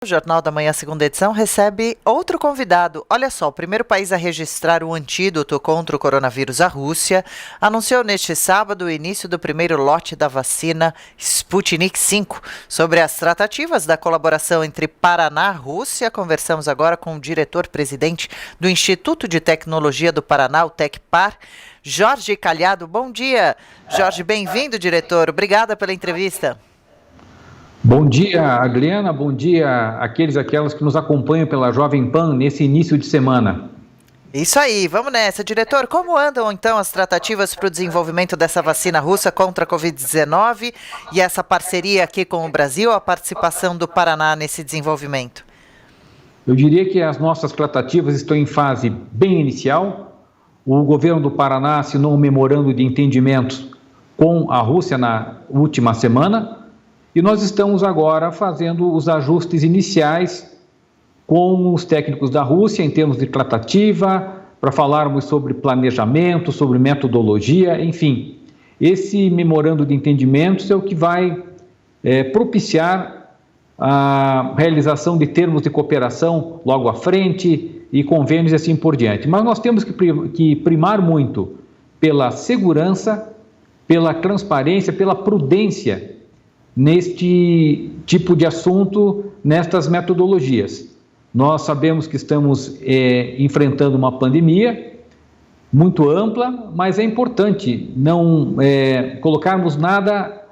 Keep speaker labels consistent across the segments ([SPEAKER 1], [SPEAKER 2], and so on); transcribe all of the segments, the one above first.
[SPEAKER 1] O Jornal da Manhã, segunda edição, recebe outro convidado. Olha só, o primeiro país a registrar o antídoto contra o coronavírus, a Rússia, anunciou neste sábado o início do primeiro lote da vacina Sputnik V. Sobre as tratativas da colaboração entre Paraná e Rússia, conversamos agora com o diretor-presidente do Instituto de Tecnologia do Paraná, o Tecpar, Jorge Calhado. Bom dia, Jorge, bem-vindo, diretor. Obrigada pela entrevista.
[SPEAKER 2] Bom dia, Adriana, bom dia àqueles e aquelas que nos acompanham pela Jovem Pan nesse início de semana.
[SPEAKER 1] Isso aí, vamos nessa. Diretor, como andam então as tratativas para o desenvolvimento dessa vacina russa contra a Covid-19 e essa parceria aqui com o Brasil, a participação do Paraná nesse desenvolvimento?
[SPEAKER 2] Eu diria que as nossas tratativas estão em fase bem inicial. O governo do Paraná assinou um memorando de entendimento com a Rússia na última semana. E nós estamos agora fazendo os ajustes iniciais com os técnicos da Rússia em termos de tratativa, para falarmos sobre planejamento, sobre metodologia, enfim. Esse memorando de entendimentos é o que vai propiciar a realização de termos de cooperação logo à frente e convênios e assim por diante. Mas nós temos que primar muito pela segurança, pela transparência, pela prudência neste tipo de assunto, nestas metodologias. Nós sabemos que estamos enfrentando uma pandemia muito ampla, mas é importante não colocarmos nada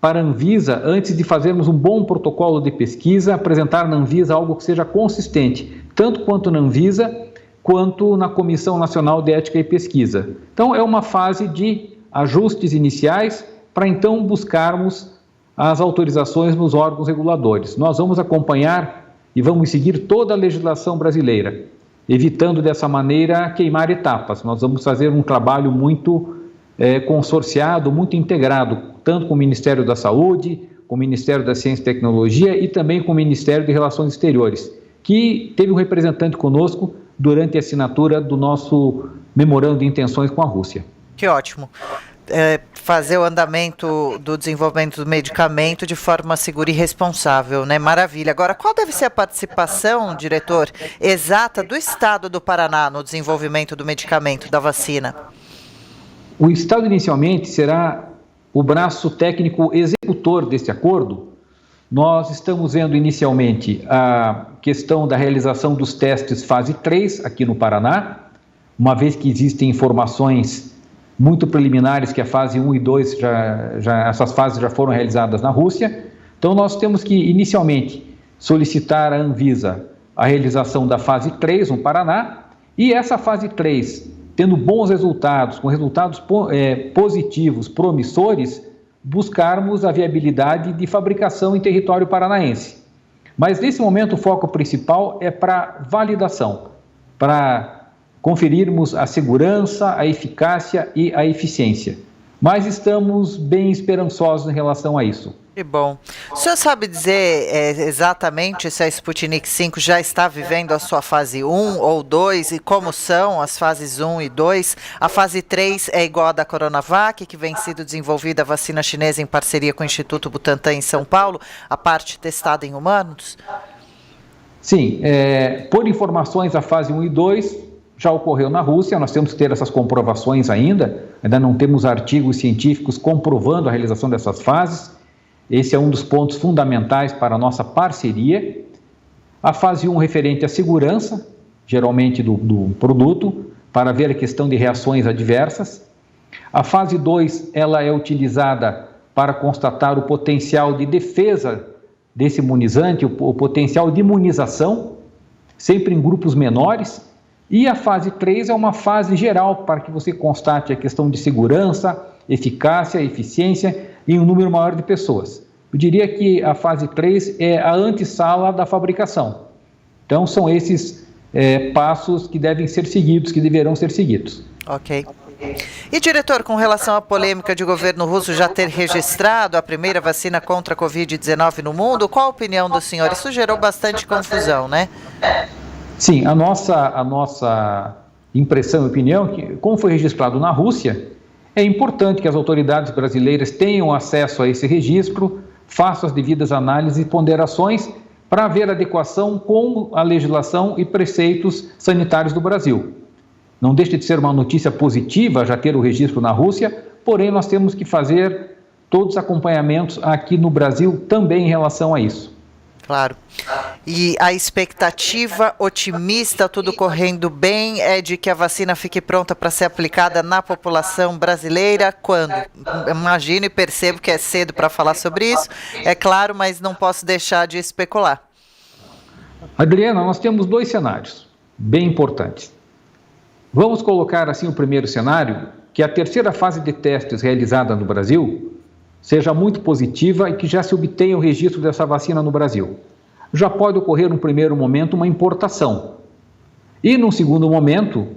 [SPEAKER 2] para a Anvisa antes de fazermos um bom protocolo de pesquisa, apresentar na Anvisa algo que seja consistente, tanto quanto na Anvisa, quanto na Comissão Nacional de Ética e Pesquisa. Então, é uma fase de ajustes iniciais para então buscarmos as autorizações nos órgãos reguladores. Nós vamos acompanhar e vamos seguir toda a legislação brasileira, evitando dessa maneira queimar etapas. Nós vamos fazer um trabalho muito consorciado, muito integrado, tanto com o Ministério da Saúde, com o Ministério da Ciência e Tecnologia e também com o Ministério de Relações Exteriores, que teve um representante conosco durante a assinatura do nosso memorando de intenções com a Rússia.
[SPEAKER 1] Que ótimo. Fazer o andamento do desenvolvimento do medicamento de forma segura e responsável, né? Maravilha. Agora, qual deve ser a participação, diretor, exata do Estado do Paraná no desenvolvimento do medicamento, da vacina?
[SPEAKER 2] O Estado inicialmente será o braço técnico executor desse acordo. Nós estamos vendo inicialmente a questão da realização dos testes fase 3 aqui no Paraná, uma vez que existem informações muito preliminares que a fase 1 e 2, essas fases já foram realizadas na Rússia. Então, nós temos que, inicialmente, solicitar à Anvisa a realização da fase 3 no Paraná, e essa fase 3, tendo bons resultados, com resultados positivos, promissores, buscarmos a viabilidade de fabricação em território paranaense. Mas, nesse momento, o foco principal é para validação, para conferirmos a segurança, a eficácia e a eficiência. Mas estamos bem esperançosos em relação a isso.
[SPEAKER 1] Que bom. O senhor sabe dizer exatamente se a Sputnik V já está vivendo a sua fase 1 ou 2 e como são as fases 1 e 2? A fase 3 é igual à da Coronavac, que vem sendo desenvolvida a vacina chinesa em parceria com o Instituto Butantan em São Paulo, a parte testada em humanos?
[SPEAKER 2] Sim, por informações, a fase 1 e 2 já ocorreu na Rússia. Nós temos que ter essas comprovações ainda não temos artigos científicos comprovando a realização dessas fases. Esse é um dos pontos fundamentais para a nossa parceria. A fase 1 referente à segurança, geralmente do produto, para ver a questão de reações adversas. A fase 2, ela é utilizada para constatar o potencial de defesa desse imunizante, o potencial de imunização, sempre em grupos menores. E a fase 3 é uma fase geral para que você constate a questão de segurança, eficácia, eficiência em um número maior de pessoas. Eu diria que a fase 3 é a antessala da fabricação. Então, são esses passos que devem ser seguidos, que deverão ser seguidos.
[SPEAKER 1] Ok. E, diretor, com relação à polêmica de o governo russo já ter registrado a primeira vacina contra a Covid-19 no mundo, qual a opinião do senhor? Isso gerou bastante confusão, né?
[SPEAKER 2] Sim, a nossa impressão e opinião é que, como foi registrado na Rússia, é importante que as autoridades brasileiras tenham acesso a esse registro, façam as devidas análises e ponderações para haver adequação com a legislação e preceitos sanitários do Brasil. Não deixa de ser uma notícia positiva já ter o registro na Rússia, porém nós temos que fazer todos os acompanhamentos aqui no Brasil também em relação a isso.
[SPEAKER 1] Claro. E a expectativa otimista, tudo correndo bem, é de que a vacina fique pronta para ser aplicada na população brasileira quando? Imagino e percebo que é cedo para falar sobre isso, é claro, mas não posso deixar de especular.
[SPEAKER 2] Adriana, nós temos 2 cenários bem importantes. Vamos colocar assim o primeiro cenário, que a terceira fase de testes realizada no Brasil seja muito positiva e que já se obtenha o registro dessa vacina no Brasil. Já pode ocorrer, num primeiro momento, uma importação. E, num segundo momento,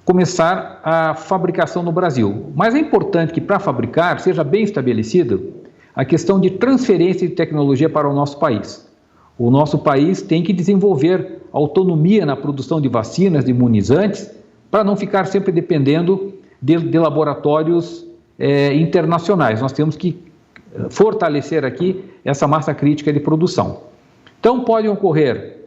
[SPEAKER 2] começar a fabricação no Brasil. Mas é importante que, para fabricar, seja bem estabelecido a questão de transferência de tecnologia para o nosso país. O nosso país tem que desenvolver autonomia na produção de vacinas, de imunizantes, para não ficar sempre dependendo de laboratórios internacionais. Nós temos que fortalecer aqui essa massa crítica de produção. Então, podem ocorrer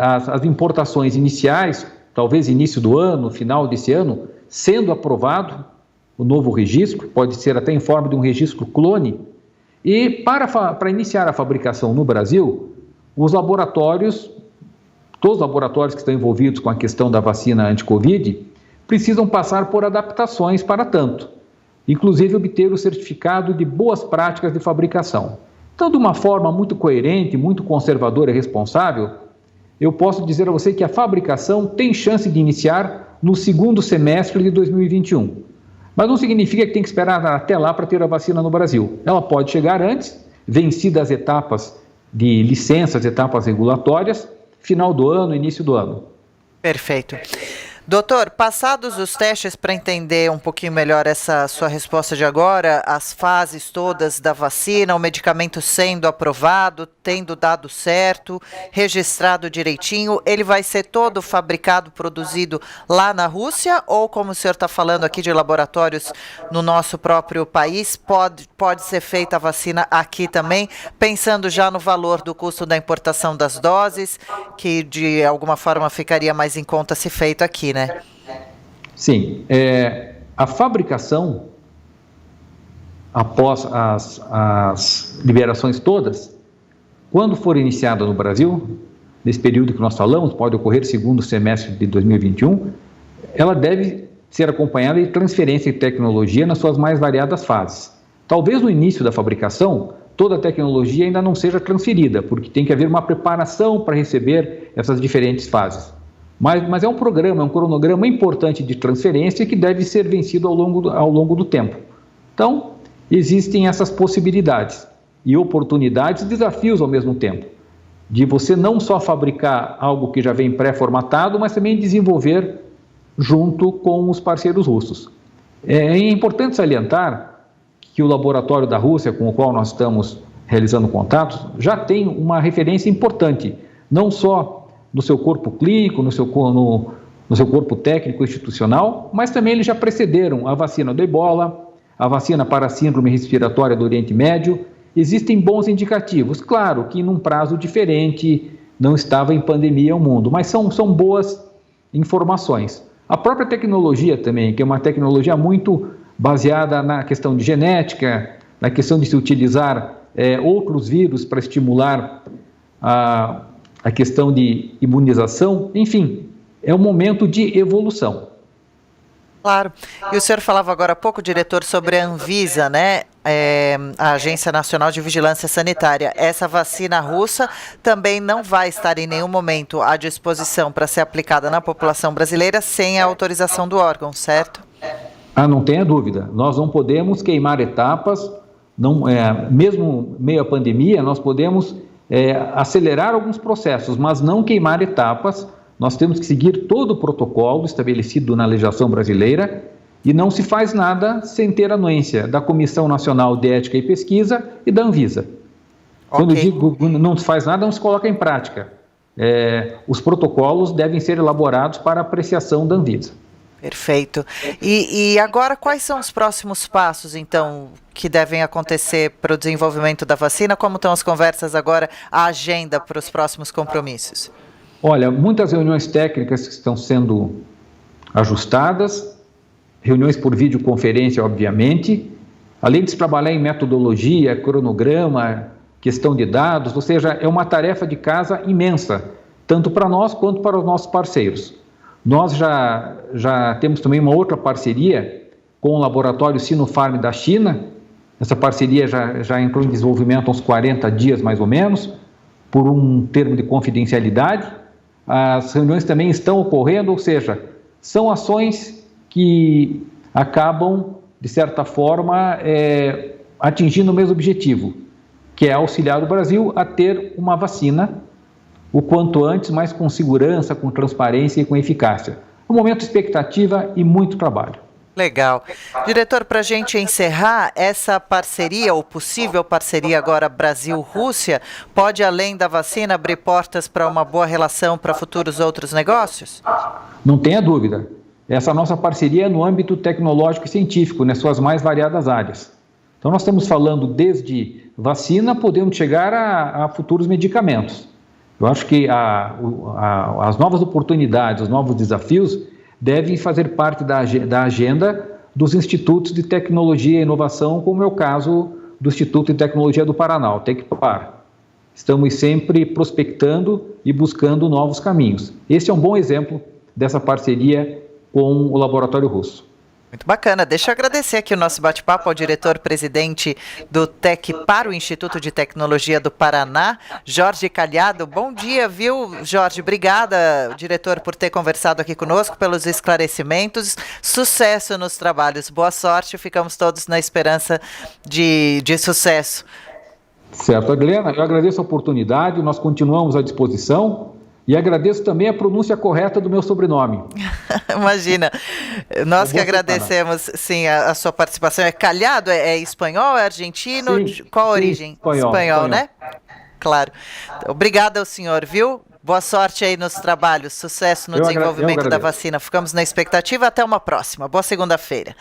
[SPEAKER 2] as importações iniciais, talvez início do ano, final desse ano, sendo aprovado o novo registro, pode ser até em forma de um registro clone, e para iniciar a fabricação no Brasil, os laboratórios, todos os laboratórios que estão envolvidos com a questão da vacina anti-Covid, precisam passar por adaptações para tanto, inclusive obter o certificado de boas práticas de fabricação. Então, de uma forma muito coerente, muito conservadora e responsável, eu posso dizer a você que a fabricação tem chance de iniciar no segundo semestre de 2021. Mas não significa que tem que esperar até lá para ter a vacina no Brasil. Ela pode chegar antes, vencidas as etapas de licenças, etapas regulatórias, final do ano, início do ano.
[SPEAKER 1] Perfeito. Doutor, passados os testes, para entender um pouquinho melhor essa sua resposta de agora, as fases todas da vacina, o medicamento sendo aprovado, tendo dado certo, registrado direitinho, ele vai ser todo fabricado, produzido lá na Rússia? Ou, como o senhor está falando aqui de laboratórios no nosso próprio país, pode ser feita a vacina aqui também, pensando já no valor do custo da importação das doses, que de alguma forma ficaria mais em conta se feito aqui, né?
[SPEAKER 2] Sim, a fabricação, após as liberações todas, quando for iniciada no Brasil, nesse período que nós falamos, pode ocorrer segundo semestre de 2021, ela deve ser acompanhada de transferência de tecnologia nas suas mais variadas fases. Talvez no início da fabricação, toda a tecnologia ainda não seja transferida, porque tem que haver uma preparação para receber essas diferentes fases. Mas é um programa, é um cronograma importante de transferência que deve ser vencido ao longo do tempo. Então, existem essas possibilidades e oportunidades e desafios ao mesmo tempo, de você não só fabricar algo que já vem pré-formatado, mas também desenvolver junto com os parceiros russos. É importante salientar que o laboratório da Rússia, com o qual nós estamos realizando contatos, já tem uma referência importante, não só no seu corpo clínico, no seu corpo técnico institucional, mas também eles já precederam a vacina do Ebola, a vacina para a síndrome respiratória do Oriente Médio. Existem bons indicativos, claro que num prazo diferente, não estava em pandemia o mundo, mas são boas informações. A própria tecnologia também, que é uma tecnologia muito baseada na questão de genética, na questão de se utilizar outros vírus para estimular a questão de imunização, enfim, é um momento de evolução.
[SPEAKER 1] Claro. E o senhor falava agora há pouco, diretor, sobre a Anvisa, né? A Agência Nacional de Vigilância Sanitária. Essa vacina russa também não vai estar em nenhum momento à disposição para ser aplicada na população brasileira sem a autorização do órgão, certo?
[SPEAKER 2] Não tenha dúvida. Nós não podemos queimar etapas, mesmo meio à pandemia, nós podemos acelerar alguns processos, mas não queimar etapas. Nós temos que seguir todo o protocolo estabelecido na legislação brasileira e não se faz nada sem ter anuência da Comissão Nacional de Ética e Pesquisa e da Anvisa. Okay. Quando eu digo não se faz nada, não se coloca em prática. Os protocolos devem ser elaborados para apreciação da Anvisa.
[SPEAKER 1] Perfeito. E agora, quais são os próximos passos, então, que devem acontecer para o desenvolvimento da vacina? Como estão as conversas agora, a agenda para os próximos compromissos?
[SPEAKER 2] Olha, muitas reuniões técnicas que estão sendo ajustadas, reuniões por videoconferência, obviamente, além de se trabalhar em metodologia, cronograma, questão de dados, ou seja, é uma tarefa de casa imensa, tanto para nós quanto para os nossos parceiros. Nós já temos também uma outra parceria com o laboratório Sinopharm da China. Essa parceria já entrou em desenvolvimento há uns 40 dias, mais ou menos, por um termo de confidencialidade. As reuniões também estão ocorrendo, ou seja, são ações que acabam, de certa forma, atingindo o mesmo objetivo, que é auxiliar o Brasil a ter uma vacina o quanto antes, mas com segurança, com transparência e com eficácia. Um momento de expectativa e muito trabalho.
[SPEAKER 1] Legal. Diretor, para a gente encerrar, essa parceria, ou possível parceria agora Brasil-Rússia, pode, além da vacina, abrir portas para uma boa relação para futuros outros negócios?
[SPEAKER 2] Não tenha dúvida. Essa nossa parceria é no âmbito tecnológico e científico, nas suas mais variadas áreas. Então, nós estamos falando desde vacina, podemos chegar a futuros medicamentos. Eu acho que as novas oportunidades, os novos desafios devem fazer parte da agenda dos institutos de tecnologia e inovação, como é o caso do Instituto de Tecnologia do Paraná, o Tecpar. Estamos sempre prospectando e buscando novos caminhos. Esse é um bom exemplo dessa parceria com o laboratório russo.
[SPEAKER 1] Muito bacana. Deixa eu agradecer aqui o nosso bate-papo ao diretor-presidente do Tecpar, o Instituto de Tecnologia do Paraná, Jorge Calhado. Bom dia, viu, Jorge? Obrigada, diretor, por ter conversado aqui conosco, pelos esclarecimentos. Sucesso nos trabalhos. Boa sorte. Ficamos todos na esperança de sucesso.
[SPEAKER 2] Certo, Adriana, eu agradeço a oportunidade, nós continuamos à disposição. E agradeço também a pronúncia correta do meu sobrenome.
[SPEAKER 1] Imagina, nós que agradecemos, sim, a sua participação. É Calhado? É espanhol? É argentino?
[SPEAKER 2] Sim,
[SPEAKER 1] qual a
[SPEAKER 2] sim,
[SPEAKER 1] origem?
[SPEAKER 2] Espanhol,
[SPEAKER 1] Né? Claro. Obrigada ao senhor, viu? Boa sorte aí nos trabalhos, sucesso no desenvolvimento da vacina. Ficamos na expectativa. Até uma próxima. Boa segunda-feira.